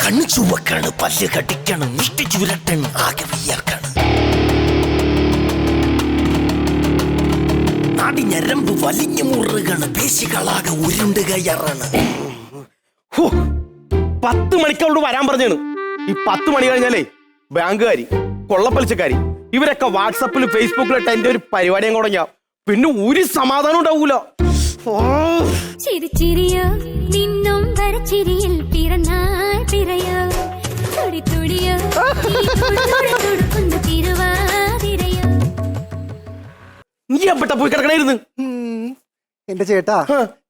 കണ്ണു ചുവക്കാണ്, പല്ല് കടിക്കണം, മുഷ്ടി ചുരട്ടണ്, ആകെ വയ്യാക്കാണ്. നാടി ഞരമ്പ് വലിഞ്ഞു മുറുകണ്, പേശികളാകെ ഉരുണ്ട് കയറാണ്. 10 മണിക്കവളോട് വരാൻ പറഞ്ഞാണ്. ഈ 10 മണി കഴിഞ്ഞാലേ ബാങ്കുകാരി, കൊള്ളപ്പലിച്ചക്കാരി ഇവരൊക്കെ വാട്സപ്പിലും ഫേസ്ബുക്കിലിട്ട് എന്റെ ഒരു പരിപാടിയും തുടങ്ങിയ പിന്നെ ഒരു സമാധാനം ഉണ്ടാവൂല. ചിരിച്ചിരിയോ നിന്നും വരച്ചിരിയിൽ പിറന്നാൾ പിറയോ തുടി തുടിയോ തുടുക്കുന്ന തിരുവാതിരയോ. നീ എവിടെ പോയി കിടക്കണായിരുന്നു? എന്റെ ചേട്ടാ,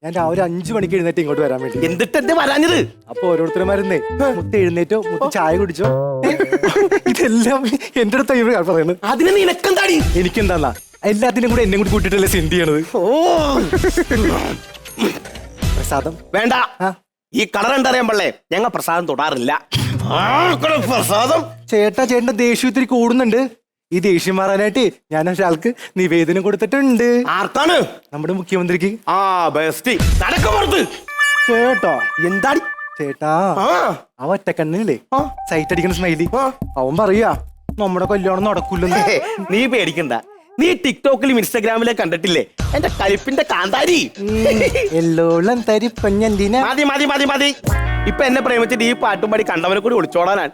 ഞാൻ രാവിലെ 5 മണിക്ക് എഴുന്നേറ്റ് ഇങ്ങോട്ട് വരാൻ വേണ്ടി. എന്നിട്ട് എന്റെ വരാഞ്ഞത്? അപ്പൊ ഓരോരുത്തരുമാരുന്നേ മുത്ത് എഴുന്നേറ്റോ, മുത്ത് ചായ കുടിച്ചോ, ഇതെല്ലാം എന്റെ അടുത്ത് പറയുന്നത്. അതിന് നിനക്കെന്താടി? എനിക്കെന്താ, എല്ലാത്തിനും കൂടെ എന്നെ കൂടി കൂട്ടിട്ടല്ലേ സെൻഡ് ചെയ്യണത്. പ്രസാദം വേണ്ട. ഈ കളർ എന്തറിയാൻ പള്ളേ, ഞങ്ങൾ പ്രസാദം തൊടാറില്ല. പ്രസാദം ചേട്ടാ, ചേട്ടന്റെ ദേഷ്യം ഇത്തിരി കൂടുന്നുണ്ട്. ഈ ദേഷ്യം മാറാനായിട്ട് ഞാൻ ഒരാൾക്ക് നിവേദനം കൊടുത്തിട്ടുണ്ട്. ആർക്കാണ്? നമ്മുടെ മുഖ്യമന്ത്രിക്ക്. ബെസ്റ്റ്. നടക്കുമ്പുറത്ത് ചേട്ടാ. എന്താടി ചേട്ടാ, ആ ഒറ്റക്കണ്ണില്ലേ സൈറ്റ് അടിക്കുന്ന സ്മൈലി, അവൻ പറയാ നമ്മുടെ കല്യാണം നടക്കൂലെന്ന്. നീ പേടിക്കണ്ട. നീ ടിക്ടോക്കിലും ഇൻസ്റ്റാഗ്രാമിലും കണ്ടിട്ടില്ലേ എന്റെ കലിപ്പിന്റെ കാന്താരി? എല്ലോളം തരിപ്പഞ്ഞെന്തിനാ. മതി മതി മതി മതി. ഇപ്പൊ എന്നെ പ്രേമിച്ചിട്ട് ഈ പാട്ടും പാടി കണ്ടവനെ കൂടി ഒളിച്ചോടാനാണ്.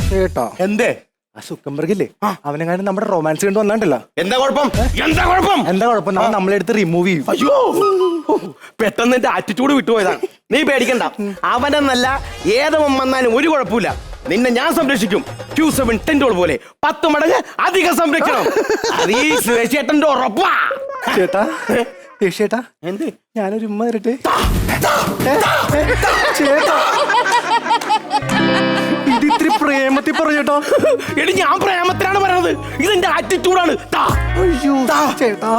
ചേട്ടാ, എന്തേ ആ സുക്കംബർഗില്ലേ, അവനെങ്ങാനും നമ്മുടെ റൊമാൻസ് കണ്ടു വന്നാണ്ടല്ലോ. എന്താ കുഴപ്പം? എന്താ കുഴപ്പം? എന്താ കുഴപ്പം? നമ്മളെടുത്ത് റിമൂവ് ചെയ്യും. അയ്യോ, പെട്ടെന്ന് എന്റെ ആറ്റിറ്റ്യൂഡ് വിട്ടുപോയതാണ്. നീ പേടിക്കണ്ട. അവനെന്നല്ല ഏതവൻ വന്നാലും ഒരു കുഴപ്പമില്ല. നിന്നെ ഞാൻ സംരക്ഷിക്കും. Q7 ടെൻഡോൾ പോലെ 10 മടങ്ങ് അധികം സംരക്ഷണം. ചേട്ടന്റെ ഉറപ്പാ. ചേട്ടാ, ചേട്ടാ, എന്ത്? ഞാനൊരു ഉമ്മ തരട്ടെ? ചേട്ടാ, ഇത് ഇത്തിരി പ്രേമത്തിൽ പറഞ്ഞേട്ടോ. എടി, ഞാൻ പ്രേമത്തിലാണ് പറയണത്. ഇതെന്റെ ആറ്റിറ്റ്യൂഡാണ്. ചേട്ടാ,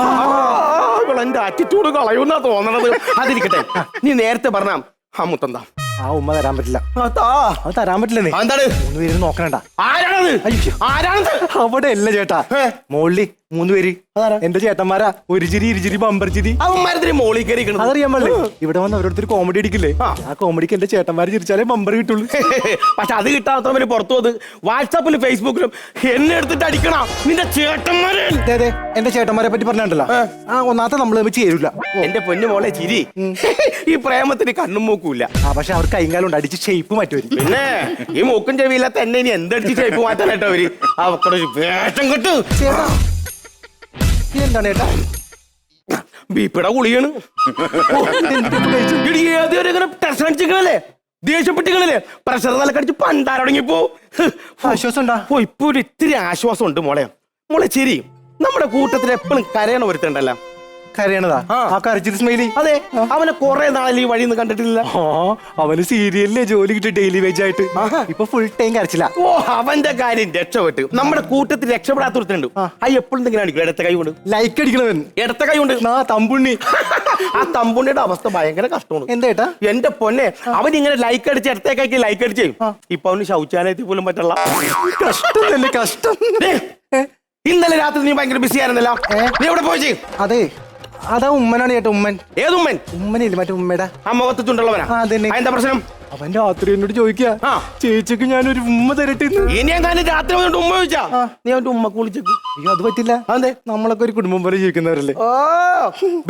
എന്റെ ആറ്റിറ്റ്യൂഡ് കളയുന്നാ തോന്നണത്. അതിരിക്കട്ടെ, നീ നേരത്തെ പറഞ്ഞ ആ മുത്തന്താ. ആ ഉമ്മ തരാൻ പറ്റില്ല. അത് തരാൻ പറ്റില്ലെന്നേ. എന്താണ്? 3 പേര് നോക്കണണ്ട. ആരാണത്? ആരാണത്? അവിടെ അല്ല ചേട്ടാ, മോളില് 3 പേര് എന്റെ ചേട്ടന്മാരാ. ഒരു ചിരി, ഇരുചിരി, ബമ്പർ ചിരി. അവന്മാരത്തിന് മോളി കയറി. അതറിയാൻ പാടില്ലേ? ഇവിടെ വന്ന് അവരോടൊരു കോമഡി അടിക്കില്ലേ, ആ കോമഡിക്ക് എന്റെ ചേട്ടന്മാര് ചിരിച്ചാലേ ബമ്പർ കിട്ടുള്ളൂ. പക്ഷെ അത് കിട്ടാത്തവര് പുറത്തു വന്ന് വാട്സാപ്പിലും ഫേസ്ബുക്കിലും എന്നെ എടുത്തിട്ട് അടിക്കണം നിന്റെ ചേട്ടന്മാരെ. അതെ, എന്റെ ചേട്ടന്മാരെ പറ്റി പറഞ്ഞിട്ടല്ലോ. ഒന്നാമത്തെ നമ്മൾ തമ്മിൽ ചേരൂല. എന്റെ പൊന്നു മോളെ ചിരി. ഈ പ്രേമത്തിന് കണ്ണും മൂക്കൂല. പക്ഷെ അവർ കൈകാലുണ്ട് അടിച്ച് ഷേപ്പ് മാറ്റുവരും. പിന്നെ ഈ മൂക്കും ചെവിയില്ലാത്ത എന്നെ ഇനി എന്തടിച്ച് ഷേപ്പ് മാറ്റാനായിട്ടോ അവര്? അവക്കടെ വേഷം കിട്ടു. എന്താണ് ചേട്ടാ? ബീപ്പിടെ ഗുളിയാണ്. ടെൻഷൻ അടിച്ചിരിക്കണല്ലേ, ദേഷ്യപ്പെട്ടിരിക്കണല്ലേ, പ്രഷർ തലക്കടിച്ച് പണ്ടാരടങ്ങിപ്പോ. ആശ്വാസം ഉണ്ടാ? ഇപ്പൊ ഒരു ഇത്തിരി ആശ്വാസം ഉണ്ട് മോളെ. മോളെ ശരി, നമ്മുടെ കൂട്ടത്തിൽ എപ്പോഴും കരയണ ഒരുത്തണ്ടല്ലോ. കരയണതാ? ആ കരച്ചിരി സ്മൈലി. അതെ, അവനെ കുറെ നാളെ ഈ വഴിന്ന് കണ്ടിട്ടില്ല. അവന് സീരിയലിലെ ജോലി കിട്ടി ഡെയിലി വേജ് ആയിട്ട്. ഇപ്പൊ ഫുൾ ടൈം കരച്ചില്ല. ഓ, അവന്റെ കാര്യം രക്ഷപ്പെട്ടു. നമ്മുടെ കൂട്ടത്തിൽ രക്ഷപ്പെടാത്തവരുത്തുണ്ട്. ആ എപ്പോഴും ഇങ്ങനെ ഇടത്ത കൈ കൊണ്ട് ലൈക്ക് അടിക്കണവൻ. ഇടത്ത കൈ കൊണ്ട് തമ്പുണ്ണി. ആ തമ്പുണ്ണിയുടെ അവസ്ഥ ഭയങ്കര കഷ്ടമാണ്. എന്താ എന്റെ പൊന്നെ, അവൻ ഇങ്ങനെ ലൈക്ക് അടിച്ച് ഇടത്തേക്കാക്കി ലൈക്ക് അടിച്ച് ഇപ്പൊ അവന് ശൗചാലയത്തിൽ പോലും പറ്റുള്ള കഷ്ടം തന്നെ, കഷ്ടം. ഇന്നലെ രാത്രി നീ ഭയങ്കര ബിസി ആയിരുന്നല്ലോ. നീ എവിടെ പോയി? അതെ, അതാ ഉമ്മനാണ് ചേട്ടാ. ഉമ്മൻ. ഏതുമ്മൻ? ഉമ്മനില്ല, മറ്റേ ഉമ്മയുടെ ആ മുഖത്ത് ചുണ്ടുള്ളവനാ. എന്താ പ്രശ്നം? അവൻ രാത്രി എന്നോട് ചോദിക്കാ, ചേച്ചിക്ക് ഞാനൊരു ഉമ്മ തരട്ടെ. ഇനി എങ്ങാനും രാത്രി വന്നിട്ട് ഉമ്മ ചോദിച്ചാ നീ അവന്റെ ഉമ്മ കുളിച്ചേക്ക്. അയ്യോ, അത് പറ്റില്ല. അതെ, നമ്മളൊക്കെ ഒരു കുടുംബം പോലെ ജീവിക്കുന്നവരല്ലേ. ഓ,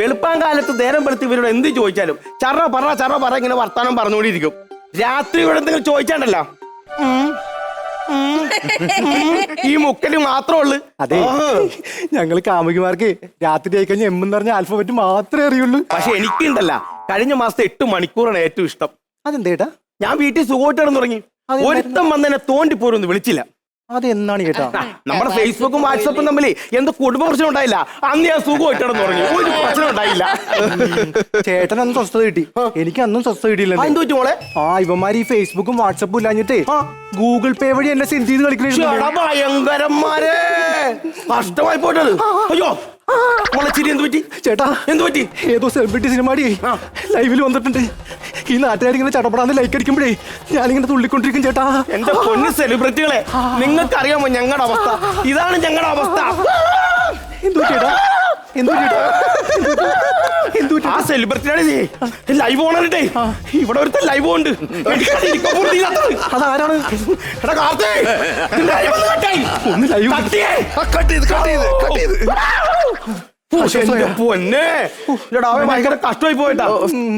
വെളുപ്പാൻ കാലത്ത് നേരം വെളുത്ത് ഇവരോട് എന്ത് ചോദിച്ചാലും ചറ പറ ഇങ്ങനെ വർത്താനം പറഞ്ഞുകൊണ്ടിരിക്കും. രാത്രി ഇവിടെ എന്തെങ്കിലും ചോദിച്ചാണ്ടല്ലോ ഈ മുക്കല് മാത്രമേ ഉള്ളു. അതെ, ഞങ്ങള് കാമുകിമാർക്ക് രാത്രി ആയി കഴിഞ്ഞാൽ എമ്മെന്ന് പറഞ്ഞ ആൽഫബറ്റ് മാത്രമേ അറിയുള്ളൂ. പക്ഷെ എനിക്കുണ്ടല്ല, കഴിഞ്ഞ മാസത്തെ 8 മണിക്കൂറാണ് ഏറ്റവും ഇഷ്ടം. അതെന്തേട്ടാ? ഞാൻ വീട്ടിൽ സുഖമായിട്ടാണെന്ന് തുടങ്ങി. ഒരുത്തം വന്നെന്നെ തോണ്ടിപ്പോരൊന്നും വിളിച്ചില്ല. അതെന്നാണ് ചേട്ടാ? നമ്മുടെ ഫേസ്ബുക്കും വാട്സപ്പും തമ്മിൽ എന്ത് കുടുംബ പ്രശ്നം ഉണ്ടായില്ല. അന്ന് ഞാൻ സുഖമായിട്ടാണെന്ന് തുടങ്ങി. ഒരു പ്രശ്നം ഉണ്ടായില്ല. ചേട്ടൻ അന്ന് സ്വസ്ഥത കിട്ടി, എനിക്ക് അന്നും സ്വസ്ഥത കിട്ടിയില്ല. എന്ത് പറ്റി മോളെ? ഇവന്മാര് ഈ ഫേസ്ബുക്കും വാട്സപ്പും ഇല്ലാഞ്ഞിട്ടേ ഗൂഗിൾ പേ വഴി എന്നെ സെൻഡ് ചെയ്ത് കളിക്കണ ഭയങ്കരന്മാരെ കഷ്ടമായി പോയിട്ടത്. അയ്യോ മോളെ ചിരി എന്ത് പറ്റി? ചേട്ടാ, എന്ത് പറ്റി? ഏതോ സെലിബ്രിറ്റി സിനിമാടി ലൈവിൽ വന്നിട്ടുണ്ട്. ഈ നാട്ടുകാരിങ്ങനെ ചടപടാന്ന് ലൈക്ക് അടിക്കുമ്പോഴേ ഞാനിങ്ങനെ തുള്ളിക്കൊണ്ടിരിക്കും ചേട്ടാ. എന്റെ പൊന്നു സെലിബ്രിറ്റികളെ, നിങ്ങൾക്കറിയാമോ ഞങ്ങളുടെ അവസ്ഥ? ഇതാണ് ഞങ്ങളുടെ അവസ്ഥ. എന്തോ ചേട്ടാ? ആ സെലിബ്രിറ്റിയാണ് ലൈവ് ഓണറിട്ടേ ഇവിടെ ഒരുത്ത ലൈവ് ഉണ്ട് അതാരാണ്? എടാ കാർത്തേ, live ഒന്ന് കട്ടായി. ഒന്ന് ലൈവ് കട്ടിയേ. കട്ട് ചെയ്ത് എന്റെ പൊന്നെ എടാ, അവൻ ഭയങ്കര കഷ്ടമായി പോയിട്ടാ.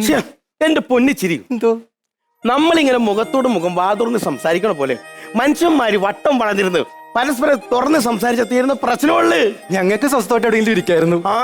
ശ്ശെ, എന്റെ പൊന്നിച്ചിരി. എന്തോ നമ്മളിങ്ങനെ മുഖത്തോട് മുഖം വാതുറന്ന് സംസാരിക്കണ പോലെ മനുഷ്യന്മാര് വട്ടം വളർന്നിരുന്ന് പരസ്പരം തുറന്ന് സംസാരിച്ച തീരുന്ന പ്രശ്നമുള്ളു. ഞങ്ങൾക്ക് സ്വസ്ഥമായിട്ട് എവിടെയെങ്കിലും ഇരിക്കായിരുന്നു. ആ